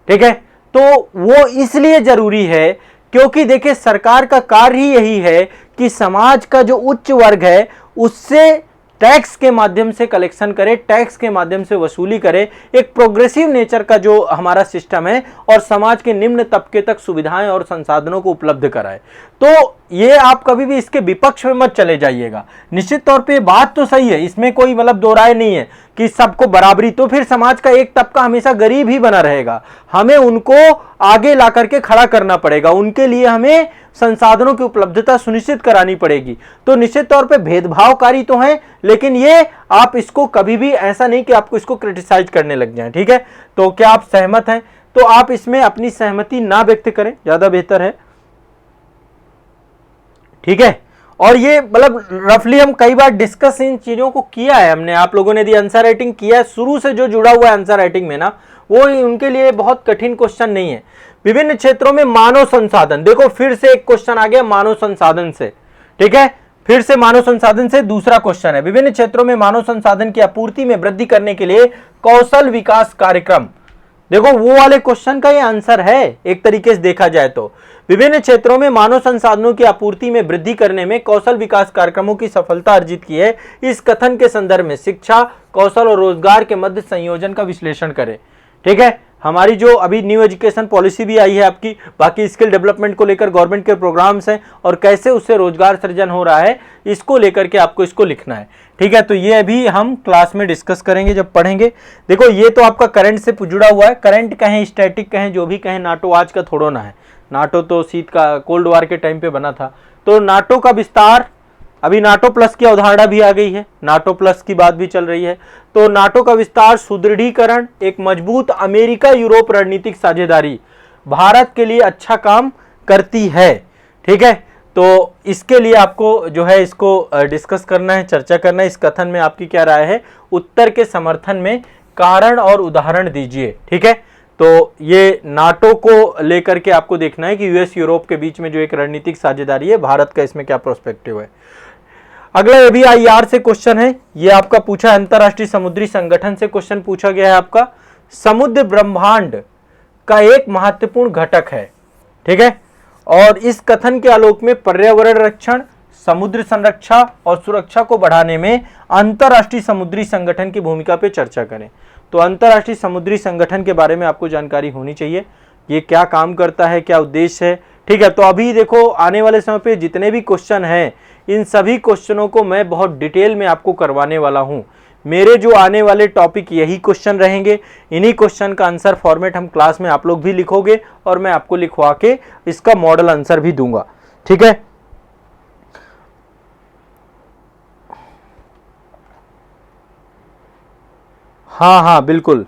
Speaker 1: ठीक है, तो वो इसलिए जरूरी है क्योंकि देखिए सरकार का कार्य ही यही है कि समाज का जो उच्च वर्ग है उससे टैक्स के माध्यम से कलेक्शन करे, टैक्स के माध्यम से वसूली करे, एक प्रोग्रेसिव नेचर का जो हमारा सिस्टम है और समाज के निम्न तबके तक सुविधाएं और संसाधनों को उपलब्ध कराए। तो ये आप कभी भी इसके विपक्ष में मत चले जाइएगा। निश्चित तौर पे बात तो सही है, इसमें कोई मतलब दो राय नहीं है कि सबको बराबरी, तो फिर समाज का एक तबका हमेशा गरीब ही बना रहेगा। हमें उनको आगे ला करके खड़ा करना पड़ेगा, उनके लिए हमें संसाधनों की उपलब्धता सुनिश्चित करानी पड़ेगी। तो निश्चित तौर पे भेदभावकारी तो है, लेकिन ये आप इसको कभी भी ऐसा नहीं कि आपको इसको क्रिटिसाइज करने लग जाएं, ठीक है। तो क्या आप सहमत हैं? तो आप इसमें अपनी सहमति ना व्यक्त करें, ज्यादा बेहतर है, ठीक है। और ये मतलब रफली हम कई बार डिस्कस इन चीजों को किया है हमने। आप लोगों ने यदि आंसर राइटिंग किया है शुरू से जो जुड़ा हुआ है आंसर राइटिंग में ना, वो उनके लिए बहुत कठिन क्वेश्चन नहीं है। विभिन्न क्षेत्रों में मानव संसाधन, देखो फिर से एक क्वेश्चन आ गया मानव संसाधन से, ठीक है, फिर से मानव संसाधन से दूसरा क्वेश्चन है, विभिन्न क्षेत्रों में मानव संसाधन की आपूर्ति में वृद्धि करने के लिए कौशल विकास कार्यक्रम। देखो वो वाले क्वेश्चन का ये आंसर है एक तरीके से देखा जाए तो। विभिन्न क्षेत्रों में मानव संसाधनों की आपूर्ति में वृद्धि करने में कौशल विकास कार्यक्रमों की सफलता अर्जित की है। इस कथन के संदर्भ में शिक्षा, कौशल और रोजगार के मध्य संयोजन का विश्लेषण करें, ठीक है। हमारी जो अभी न्यू एजुकेशन पॉलिसी भी आई है आपकी, बाकी स्किल डेवलपमेंट को लेकर गवर्नमेंट के प्रोग्राम्स हैं और कैसे उससे रोजगार सृजन हो रहा है, इसको लेकर के आपको इसको लिखना है, ठीक है। तो ये अभी हम क्लास में डिस्कस करेंगे जब पढ़ेंगे। देखो ये तो आपका करंट से जुड़ा हुआ है, करंट कहें स्टैटिक कहें जो भी कहें, नाटो आज का थोड़ा ना है, नाटो तो शीत का कोल्ड वार के टाइम पे बना था। तो नाटो का विस्तार, अभी नाटो प्लस की अवधारणा भी आ गई है, नाटो प्लस की बात भी चल रही है। तो नाटो का विस्तार, सुदृढ़ीकरण, एक मजबूत अमेरिका यूरोप रणनीतिक साझेदारी भारत के लिए अच्छा काम करती है, ठीक है। तो इसके लिए आपको जो है इसको डिस्कस करना है, चर्चा करना है। इस कथन में आपकी क्या राय है? उत्तर के समर्थन में कारण और उदाहरण दीजिए, ठीक है। तो ये नाटो को लेकर के आपको देखना है कि यूएस यूरोप के बीच में जो एक रणनीतिक साझेदारी है, भारत का इसमें क्या प्रोस्पेक्टिव है। अगला ABIR से क्वेश्चन है, ये आपका पूछा अंतरराष्ट्रीय समुद्री संगठन से क्वेश्चन पूछा गया है आपका। समुद्र ब्रह्मांड का एक महत्वपूर्ण घटक है, ठीक है, और इस कथन के आलोक में पर्यावरण रक्षण, समुद्र संरक्षा और सुरक्षा को बढ़ाने में अंतरराष्ट्रीय समुद्री संगठन की भूमिका पे चर्चा करें। तो अंतरराष्ट्रीय समुद्री संगठन के बारे में आपको जानकारी होनी चाहिए, ये क्या काम करता है, क्या उद्देश्य है, ठीक है। तो अभी देखो आने वाले समय पे जितने भी क्वेश्चन हैं इन सभी क्वेश्चनों को मैं बहुत डिटेल में आपको करवाने वाला हूं। मेरे जो आने वाले टॉपिक यही क्वेश्चन रहेंगे, इन्हीं क्वेश्चन का आंसर फॉर्मेट हम क्लास में आप लोग भी लिखोगे और मैं आपको लिखवा के इसका मॉडल आंसर भी दूंगा, ठीक है। हाँ बिल्कुल,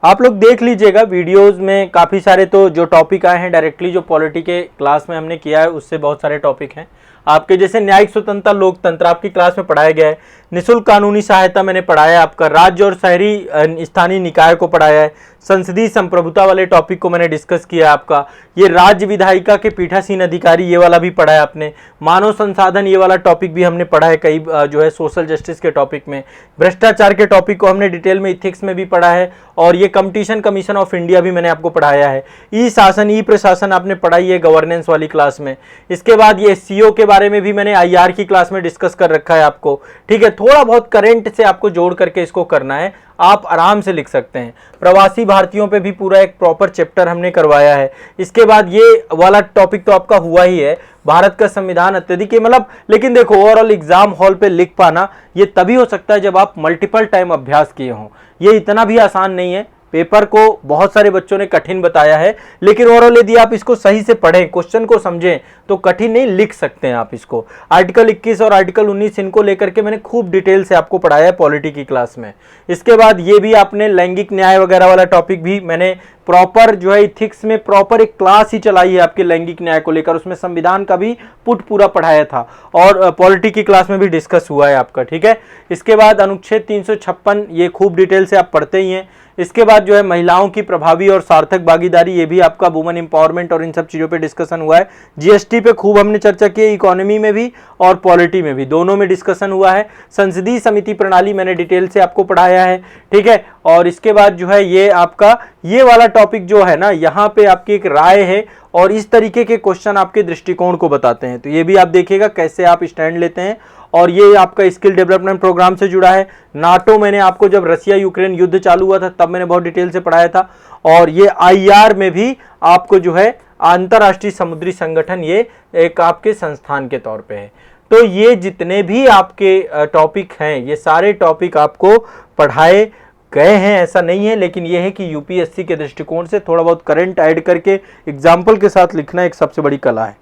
Speaker 1: आप लोग देख लीजिएगा वीडियोस में काफ़ी सारे तो जो टॉपिक आए हैं डायरेक्टली जो पॉलिटी के क्लास में हमने किया है उससे बहुत सारे टॉपिक हैं आपके, जैसे न्यायिक स्वतंत्रता, लोकतंत्र आपकी क्लास में पढ़ाया गया है, निःशुल्क कानूनी सहायता मैंने पढ़ाया, आपका राज्य और शहरी स्थानीय निकाय को पढ़ाया है, संसदीय संप्रभुता वाले टॉपिक को मैंने डिस्कस किया आपका, ये राज्य विधायिका के पीठासीन अधिकारी ये वाला भी पढ़ा है आपने, मानव संसाधन ये वाला टॉपिक भी हमने पढ़ा है कई जो है सोशल जस्टिस के टॉपिक में, भ्रष्टाचार के टॉपिक को हमने डिटेल में इथिक्स में भी पढ़ा है, और ये कंपटीशन कमीशन ऑफ इंडिया भी मैंने आपको पढ़ाया है, ई शासन ई प्रशासन आपने पढ़ाई है गवर्नेंस वाली क्लास में। इसके बाद ये SEO के बारे में भी मैंने आईआर की क्लास में डिस्कस कर रखा है आपको, ठीक है। थोड़ा बहुत करंट से आपको जोड़ करके इसको करना है, आप आराम से लिख सकते हैं। प्रवासी भारतीयों पे भी पूरा एक प्रॉपर चैप्टर हमने करवाया है। इसके बाद ये वाला टॉपिक तो आपका हुआ ही है, भारत का संविधान अत्यधिक, मतलब लेकिन देखो ओवरऑल एग्जाम हॉल पे लिख पाना ये तभी हो सकता है जब आप मल्टीपल टाइम अभ्यास किए हों। ये इतना भी आसान नहीं है, पेपर को बहुत सारे बच्चों ने कठिन बताया है, लेकिन ओवरऑल यदि आप इसको सही से पढ़ें, क्वेश्चन को समझें तो कठिन नहीं, लिख सकते हैं आप इसको। आर्टिकल 21 और आर्टिकल 19 इनको लेकर के मैंने खूब डिटेल से आपको पढ़ाया है पॉलिटी की क्लास में। इसके बाद ये भी आपने लैंगिक न्याय वगैरह वाला टॉपिक भी मैंने प्रॉपर जो है इथिक्स में प्रॉपर एक क्लास ही चलाई है आपके लैंगिक न्याय को लेकर, उसमें संविधान का भी पुट पूरा पढ़ाया था और पॉलिटी की क्लास में भी डिस्कस हुआ है आपका, ठीक है। इसके बाद अनुच्छेद 356 ये खूब डिटेल से आप पढ़ते ही हैं। इसके बाद जो है महिलाओं की प्रभावी और सार्थक भागीदारी, ये भी आपका वुमेन एम्पावरमेंट और इन सब चीज़ों पे डिस्कशन हुआ है। जीएसटी पे खूब हमने चर्चा की है, इकोनॉमी में भी और पॉलिटी में भी, दोनों में डिस्कशन हुआ है। संसदीय समिति प्रणाली मैंने डिटेल से आपको पढ़ाया है, ठीक है। और इसके बाद जो है ये आपका ये वाला टॉपिक जो है ना, यहाँ पे आपकी एक राय है और इस तरीके के क्वेश्चन आपके दृष्टिकोण को बताते हैं, तो ये भी आप देखिएगा कैसे आप स्टैंड लेते हैं। और ये आपका स्किल डेवलपमेंट प्रोग्राम से जुड़ा है। नाटो मैंने आपको जब रसिया यूक्रेन युद्ध चालू हुआ था तब मैंने बहुत डिटेल से पढ़ाया था। और ये आईआर में भी आपको जो है अंतर्राष्ट्रीय समुद्री संगठन ये एक आपके संस्थान के तौर पे है। तो ये जितने भी आपके टॉपिक हैं ये सारे टॉपिक आपको पढ़ाए गए हैं, ऐसा नहीं है, लेकिन यह है कि यूपीएससी के दृष्टिकोण से थोड़ा बहुत करंट ऐड करके एग्जाम्पल के साथ लिखना एक सबसे बड़ी कला है,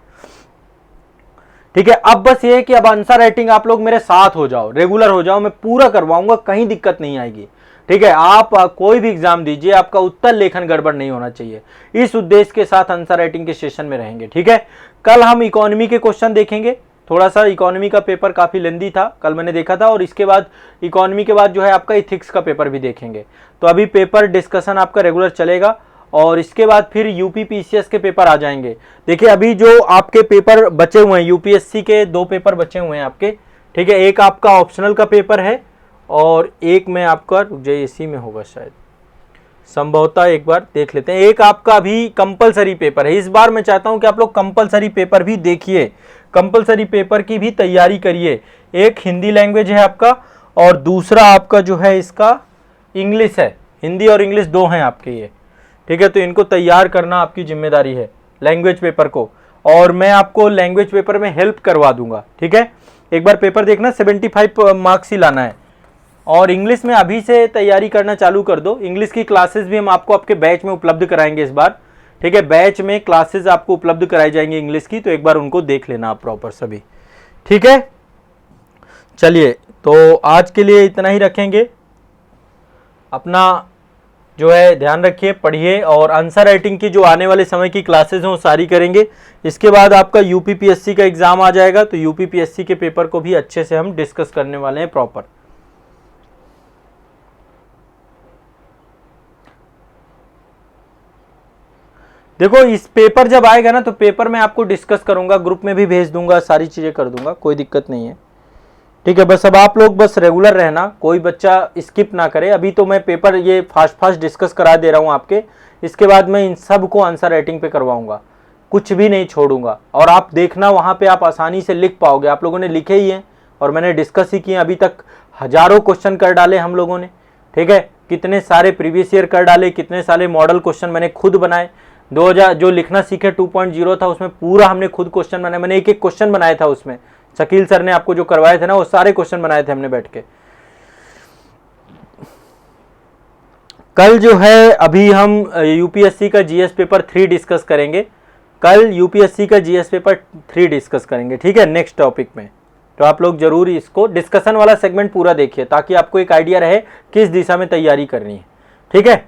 Speaker 1: ठीक है। अब बस ये है कि अब आंसर राइटिंग आप लोग मेरे साथ हो जाओ, रेगुलर हो जाओ, मैं पूरा करवाऊंगा, कहीं दिक्कत नहीं आएगी, ठीक है। आप कोई भी एग्जाम दीजिए, आपका उत्तर लेखन गड़बड़ नहीं होना चाहिए, इस उद्देश्य के साथ आंसर राइटिंग के सेशन में रहेंगे, ठीक है। कल हम इकोनॉमी के क्वेश्चन देखेंगे, थोड़ा सा इकोनॉमी का पेपर काफी लेंदी था, कल मैंने देखा था। और इसके बाद इकोनॉमी के बाद जो है आपका इथिक्स का पेपर भी देखेंगे। तो अभी पेपर डिस्कशन आपका रेगुलर चलेगा और इसके बाद फिर यूपी पीसीएस के पेपर आ जाएंगे। देखिए अभी जो आपके पेपर बचे हुए हैं, यूपीएससी के 2 पेपर बचे हुए हैं आपके, ठीक है। एक आपका ऑप्शनल का पेपर है और एक में आपका, रुक जाइए, इसी में होगा शायद, संभवतः एक बार देख लेते हैं। एक आपका अभी कंपलसरी पेपर है। इस बार मैं चाहता हूं कि आप लोग कंपलसरी पेपर भी देखिए, कंपलसरी पेपर की भी तैयारी करिए। एक हिंदी लैंग्वेज है आपका और दूसरा आपका जो है इसका इंग्लिश है, हिंदी और इंग्लिश 2 हैं आपके ये, ठीक है। तो इनको तैयार करना आपकी जिम्मेदारी है, लैंग्वेज पेपर को, और मैं आपको लैंग्वेज पेपर में हेल्प करवा दूंगा, ठीक है। एक बार पेपर देखना, 75 मार्क्स ही लाना है। और इंग्लिश में अभी से तैयारी करना चालू कर दो। इंग्लिश की क्लासेस भी हम आपको आपके बैच में उपलब्ध कराएंगे इस बार, ठीक है। बैच में क्लासेस आपको उपलब्ध कराई जाएंगी इंग्लिश की, तो एक बार उनको देख लेना आप प्रॉपर सभी, ठीक है। चलिए तो आज के लिए इतना ही रखेंगे। अपना जो है ध्यान रखिए, पढ़िए और आंसर राइटिंग की जो आने वाले समय की क्लासेस हैं वो सारी करेंगे। इसके बाद आपका यूपीपीएससी का एग्जाम आ जाएगा, तो यूपीपीएससी के पेपर को भी अच्छे से हम डिस्कस करने वाले हैं प्रॉपर। देखो इस पेपर जब आएगा ना तो पेपर में आपको डिस्कस करूंगा, ग्रुप में भी भेज दूंगा, सारी चीजें कर दूंगा, कोई दिक्कत नहीं है, ठीक है। बस अब आप लोग बस रेगुलर रहना, कोई बच्चा स्किप ना करे। अभी तो मैं पेपर ये फास्ट डिस्कस करा दे रहा हूँ आपके, इसके बाद मैं इन सब को आंसर राइटिंग पे करवाऊंगा, कुछ भी नहीं छोड़ूंगा। और आप देखना वहाँ पे आप आसानी से लिख पाओगे, आप लोगों ने लिखे ही हैं और मैंने डिस्कस ही किए। अभी तक हजारों क्वेश्चन कर डाले हम लोगों ने, ठीक है। कितने सारे प्रीवियस ईयर कर डाले, कितने सारे मॉडल क्वेश्चन मैंने खुद बनाए। 2000 जो लिखना सीखे 2.0 था उसमें पूरा हमने खुद क्वेश्चन बनाए, मैंने एक एक क्वेश्चन बनाया था उसमें। शकील सर ने आपको जो करवाए थे ना वो सारे क्वेश्चन बनाए थे हमने बैठ के। कल जो है अभी हम यूपीएससी का जीएस पेपर 3 डिस्कस करेंगे, कल यूपीएससी का जीएस पेपर 3 डिस्कस करेंगे, ठीक है, नेक्स्ट टॉपिक में। तो आप लोग जरूर इसको डिस्कशन वाला सेगमेंट पूरा देखिए ताकि आपको एक आइडिया रहे किस दिशा में तैयारी करनी है, ठीक है।